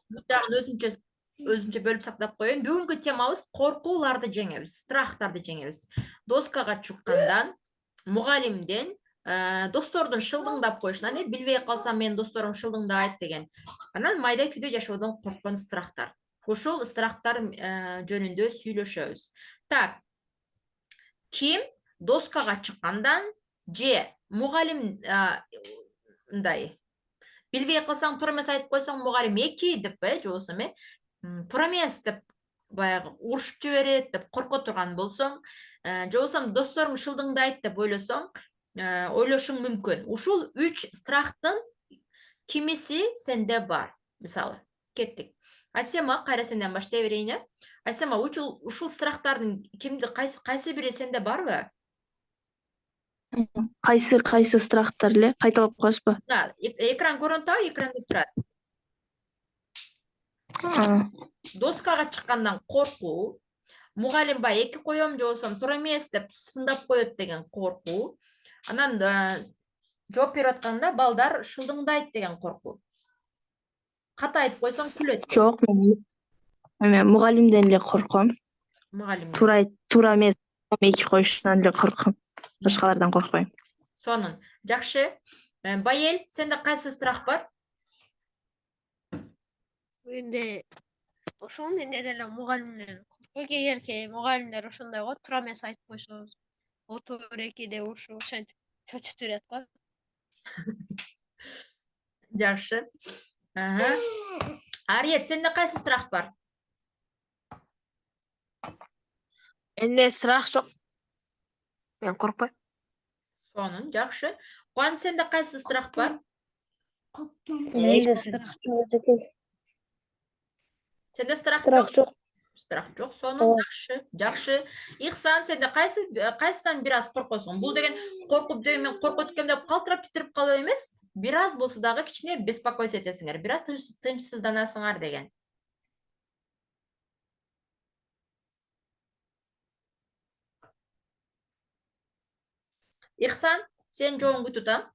Бул дагы өзүнчө бөлүп сактап коеюн. Бүгүнкү темабыз коркууларды жеңебиз, страхтарды жеңебиз. Доскага чыккандан, мугалимден, достордун шылдыңдап коюшунан, билбей калсам менин досторум шылдыңдайт деген. Анан майда чүйдө жашоодон корккон страхтар. Ушул страхтар жөнүндө сүйлөшөбүз. Так, ким доскага чыккандан же мугалим мындай билбей калсаң туура эмес айтып койсоң мугалим эки деп же болбосо туура эмес деп баягы урушуп жиберет деп корко турган болсоң, же болбосо досторум шылдыңдайт деп ойлосоң, ойлошуң мүмкүн. Ушул 3 страхтын кимиси сенде бар? Мисалы, кеттик. Асема, кайра сенден баштай берейин. Асема, ушул страхтардын кайсы бири сенде барбы? Кайсы страхтар эле? Кайталап коесузбу? Экран көрүнүп атабы? Экранда турат. Доскага чыккандан коркуу, мугалим бай эки коем же болбосо туура эмес деп сындап коет деген коркуу. Анан жооп берип атканда балдар шылдыңдайт деген коркуу. Ката айтып койсоң күлөт. Жок, мен мугалимден эле корком. Мугалимден. Туура эмес эки коюшунан эле корком. Башкалардан коркпойм. Сонун. Жакшы. Байел, сенде кайсы страх бар? Менде ошол менде деле мугалимден коркуп эгерки мугалимдер ошондой го туура эмес айтып койсо отур экиде ушул чочуп жиберет го. Жакшы. Ариет, сенде кайсы страх бар? Менде страх жок. Мен коркпойм. Сонун, жакшы. Куан, сенде кайсы страх бар? Менде страх жок экен. Сенде страх жок. Страх жок. Сонун, жакшы. Ихсан, сенде кайсыдан бир аз коркосуң? Бул деген коркуп деген мен коркуп өткөм деп калтырап титирип калып эмес, бир аз болсо дагы кичине беспокойство этесиңер, бир аз тынчсызданасыңар деген. Ихсан, сен жооңду тутам.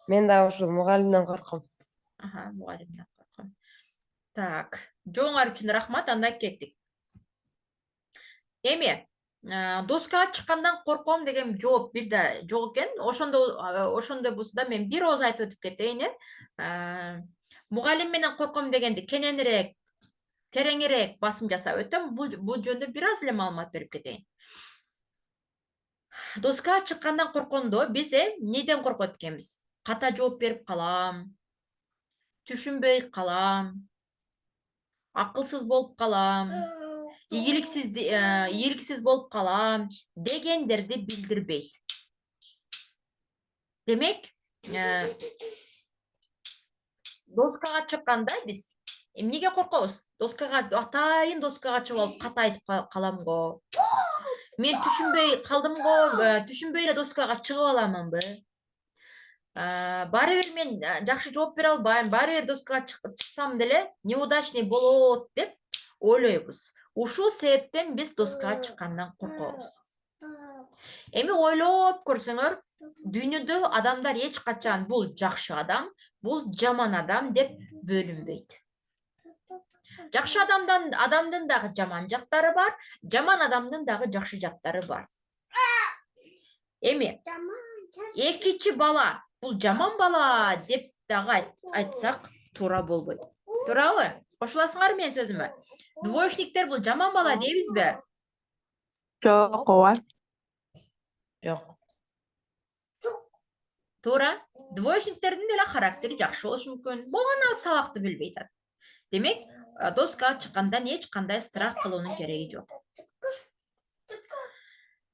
Мен да ушул мугалимден корком. Мугалимден корком. Так, жооңар үчүн рахмат, анда кеттик. Эми, доскага чыккандан корком деген жооп бир да жок экен. Ошондой болсо да мен бир ооз айтып өтүп кетейин. Мугалим менен корком дегенди кененирээк, тереңирээк басым жасап өтөм. Бул жөнүндө бир аз эле маалымат берип кетейин. Доскага чыккандан коркондо биз неден коркот экенбиз? Ката жооп берип калам, түшүнбөй калам, акылсыз болуп калам, ийгиликсиз болуп калам дегендерди билдирбейт. Демек, доскага чыкканда биз эмнеге коркобуз? Атайын доскага чыгып алып ката айтып калам го. Мен түшүнбөй калдым го, түшүнбөй эле доскага чыгып аламынбы? Баары бир мен жакшы жооп бере албайм, баары бир доскага чыксам деле неудачный болот деп ойлойбуз. Ушул себептен биз доскага чыккандан коркобуз. Эми ойлоп көрсөңөр, дүйнөдө адамдар эч качан бул жакшы адам, бул жаман адам деп бөлүнбөйт. Жакшы адамдын дагы жаман жактары бар, жаман адамдын дагы жакшы жактары бар. Эми, экинчи бала бул жаман бала деп дагы айтсак туура болбойт. Туурабы? Кошуласыңарбы менин сөзүмө? Двоечниктер бул жаман бала дейбизби? Жок, ооба. Жок. Туура. Двоечниктердин деле характери жакшы болушу мүмкүн. Болгону сабакты билбей атат. Демек, доскага чыккандан эч кандай страх кылуунун кереги жок.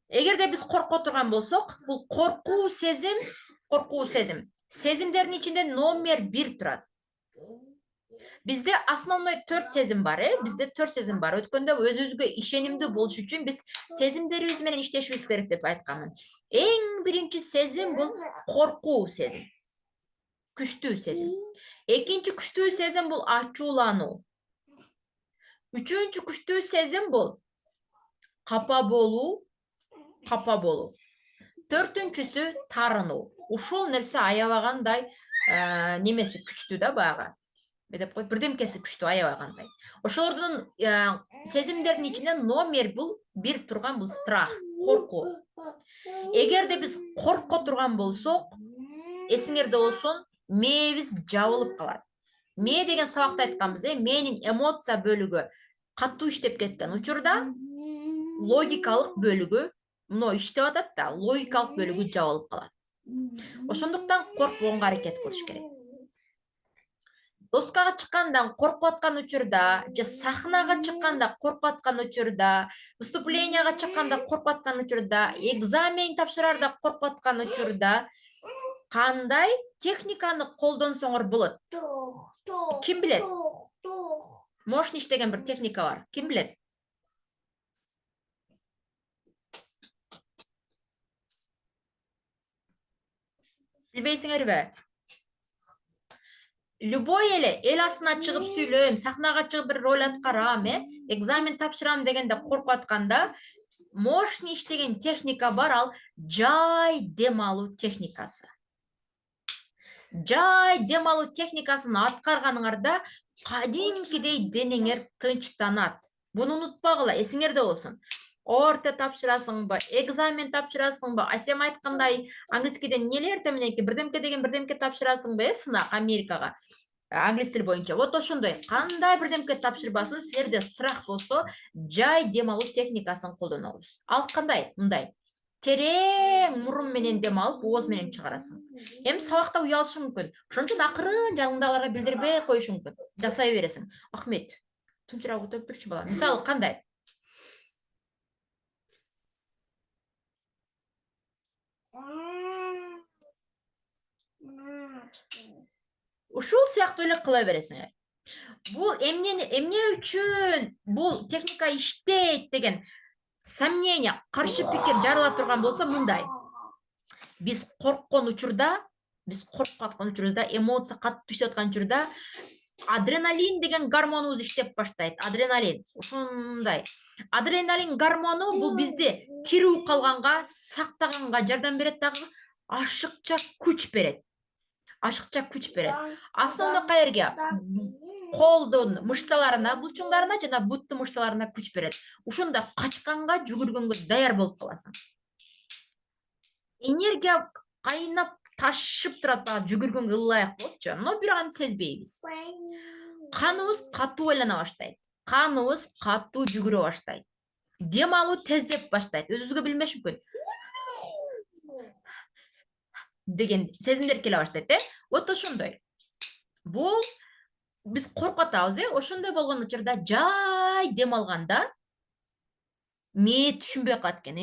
Эгерде биз корко турган болсок, бул коркуу сезим. Сезимдердин ичинде номер 1 турат. Бизде основной 4 сезим бар, Бизде 4 сезим бар. Өткөндө өзүбүзгө ишенимдүү болуш үчүн биз сезимдерибиз менен иштешибиз керек деп айтканмын. Эң биринчи сезим бул коркуу сезим. Күчтүү сезим. Экинчи күчтүү сезим бул ачуулануу. Үчүнчү күчтүү сезим бул капа болуу. Төртүнчүсү тарынуу. Ушул нерсе аябагандай немеси күчтүү да баягы. Деп кой, бирдемкеси күчтүү аябай кандай. Ошолордун сезимдердин ичинен номер бул бир турган бул страх, коркуу. Эгерде биз корко турган болсок, эсиңерде болсун, мээбиз жабылып калат. Мээ деген сабакта айтканбыз, мээнин эмоция бөлүгү катуу иштеп кеткен учурда логикалык бөлүгү мына иштеп атат да, логикалык бөлүгү жабылып калат. Ошондуктан коркпогонго аракет кылыш керек. Доскага чыккандан коркуп аткан учурда, же сахнага чыкканда коркуп аткан учурда, выступленияга чыкканда коркуп аткан учурда, экзамен тапшырарда коркуп аткан учурда кандай техниканы колдонсоңор болот? Ким билет? Мошниш деген бир техника бар. Ким билет? Билбейсиңерби? Любой эле эл астына чыгып сүйлөйм, сахнага чыгып бир роль аткарам, экзамен тапшырам дегенде коркуп атканда, мошниш деген техника бар, ал жай дем алуу техникасы. Жай дем алуу техникасын аткарганыңарда кадимкидей денеңер тынчтанат. Буну унутпагыла, эсиңерде болсун. Орто тапшырасыңбы, экзамен тапшырасыңбы, Асем айткандай англискеден нелерде мененки бирдемке деген бирдемке тапшырасыңбы, сынак Америкага. Англис тил боюнча. Вот ошондой. Кандай бирдемке тапшырбасын, силерде страх болсо, жай дем алуу техникасын колдонобуз. Ал кандай? Мындай. Терең мурун менен дем алып, ооз менен чыгарасың. Эми сабакта уялышы мүмкүн. Ошон үчүн акырын жаныңдагыларга билдирбей коюш мүмкүн. Жасай бересиң. Ахмет, тунчурак отуруп турчу бала. Мисалы кандай? Ушул сыяктуу эле кыла бересиңер. Бул эмне үчүн бул техника иштейт деген сомнение, каршы пикир жарыла турган болсо мындай. Биз корккон учурда, эмоция катуу иштеп аткан учурда адреналин деген гормонубуз иштеп баштайт. Адреналин. Ушундай. Адреналин гормону бул бизди тирүү калганга, сактаганга жардам берет дагы, ашыкча күч берет. Основно каерге? Колдун мышцаларына, булчуңдарына жана буттун мышцаларына күч берет. Ушунда качканга, жүгүргөнгө даяр болуп каласың. Энергия кайнап ташып турат, жүгүргөнгө ылайык болупчу. Но бирок аны сезбейбиз. Каныбыз катуу айлана баштайт. Каныбыз катуу жүгүрө баштайт. Дем алуу тездеп баштайт. Өзүңүзгө билмеш мүмкүн. Деген сезимдер келе баштайт, Вот ошондой. Бул биз коркуп атабыз, Ошондой болгон учурда жай дем алганда мээ түшүнбөй калат экен,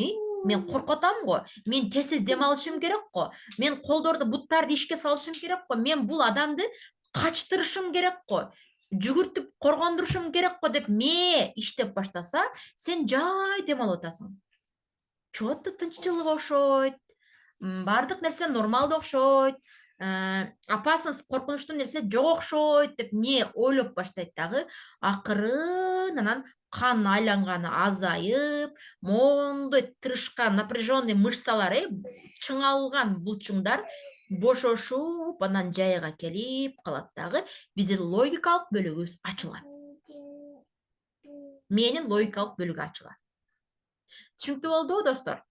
Мен коркуп атам го. Мен тез дем алышым керек го. Мен колдорду, буттарды ишке салышым керек го. Мен бул адамды качтырышым керек го. Жүгүртүп коргондурушум керек го деп мээ иштеп баштаса, сен жай дем алып атасың. Чот тынччылык окшойт. Бардык нерсе нормалдуу окшойт. Опасность, коркунучтуу нерсе жок окшойт деп мээ ойлоп баштайт дагы. Акырын анан кан айланганы азайып, моундай тырышкан напряженный мышцалар, чыңалган булчуңдар бошошуп, анан жайга келип калат дагы. Биздин логикалык бөлүгүбүз ачылат. Мээнин логикалык бөлүгү ачылат. Түшүнүктүү болдубу, достор?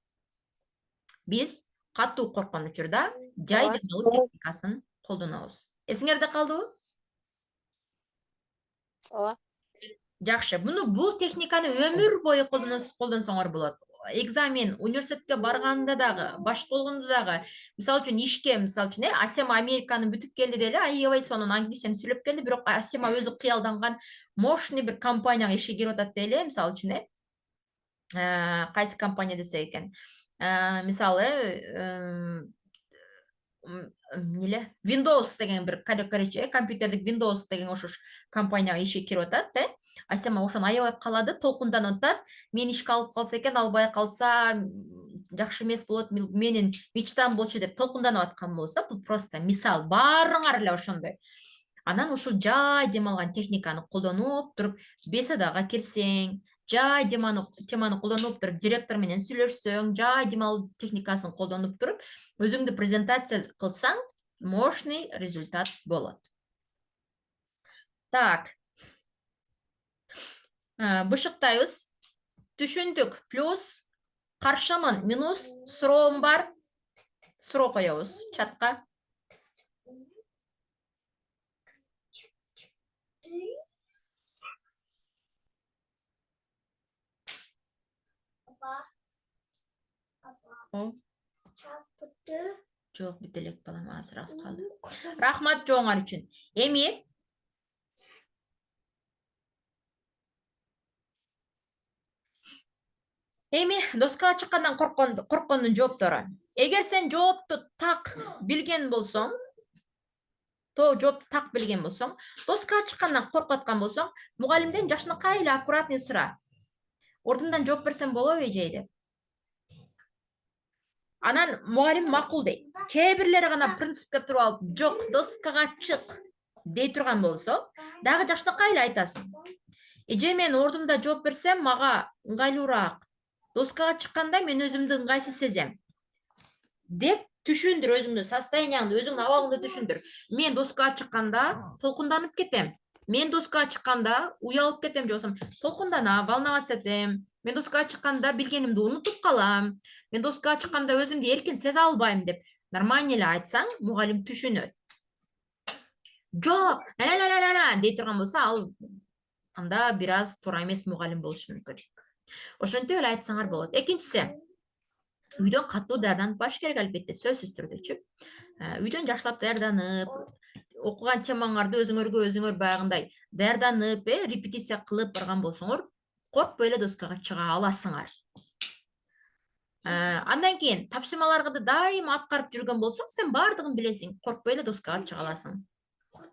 Биз катуу корккон учурда жай дем алуу техникасын колдонобуз. Эсиңерде калдыбы? Ооба. Жакшы. Бул техниканы өмүр бою колдонсоңор болот. Экзамен, университетке барганда дагы, башка болгондо дагы, мисалы үчүн ишке, Асема Американы бүтүп келди деле, аябай сонун англисчени сүйлөп келди, бирок Асема өзү кыялданган мощный бир компанияга ишке кирип атат деле, мисалы үчүн, кайсы компания десе экен. Мисалы, Windows деген бир компьютердик Windows деген ошош компанияга ишке кирип атат, Асема ошону аябай каалады, толкунданып атат. Мен ишке алып калса экен, албай калса жакшы эмес болот, менин мечтам болчу деп толкунданып аткан болсо, бул просто мисал, баарыңар эле ошондой. Анан ушул жай дем алган техниканы колдонуп туруп, беседага кирсең, жай теманы колдонуп туруп, директор менен сүйлөшсөң, жай дем алуу техникасын колдонуп туруп, өзүңдү презентация кылсаң, мощный результат болот. Так. Бышықтайыз. Түшіндік плюс қаршымын минус сұроғым бар. Сұро қояуыз чатқа. Жоқ, бітелек балам азырақ қалды. Рахмат жоңар үшін. Эми, доска чыққандан қорққанның жооптары. Егер сен жоопты так билген болсоң, жоопту так билген болсоң, доска чыққандан қорқатқан болсоң, мұғалімден жашыныкай эле аккуратный сұра. Ордундан жооп берсең болобу эже? Анан мұғалім мақұл дейт. Кээ бирлери гана принципке туруп алып, жок, доскага чык дей турган болсо, дагы жашыныкай эле айтасың. Эже мен ордумда жооп берсем, мага ыңгайлуураак. Доскага чыкканда мен өзүмдү ыңгайсыз сезем. Деп түшүндүр өзүңдү, состоянияңды, өзүңдүн абалыңды түшүндүр. Мен доскага чыкканда толкунданып кетем. Мен доскага чыкканда уялып кетем, же болбосо толкунданам, волноваться этем. Мен доскага чыкканда билгенимди унутуп калам. Мен доскага чыкканда өзүмдү эркин сезе албайм деп нормально эле айтсаң, мугалим түшүнөт. Жок, дей турган болсо, ал анда бир аз туура эмес мугалим болушу мүмкүн. Ошентип эле айтсаңар болот. Экинчиси, үйдөн катуу даярданып баш керек албетте, сөзсүз түрдүчү. Үйдөн жакшылап даярданып, окуган темаңарды өзүңөр баягындай даярданып, репетиция кылып барган болсоңор, коркпой эле доскага чыга аласыңар. Андан кийин тапшырмаларды дайыма аткарып жүргөн болсоң, сен бардыгын билесиң, коркпой эле доскага чыга аласың.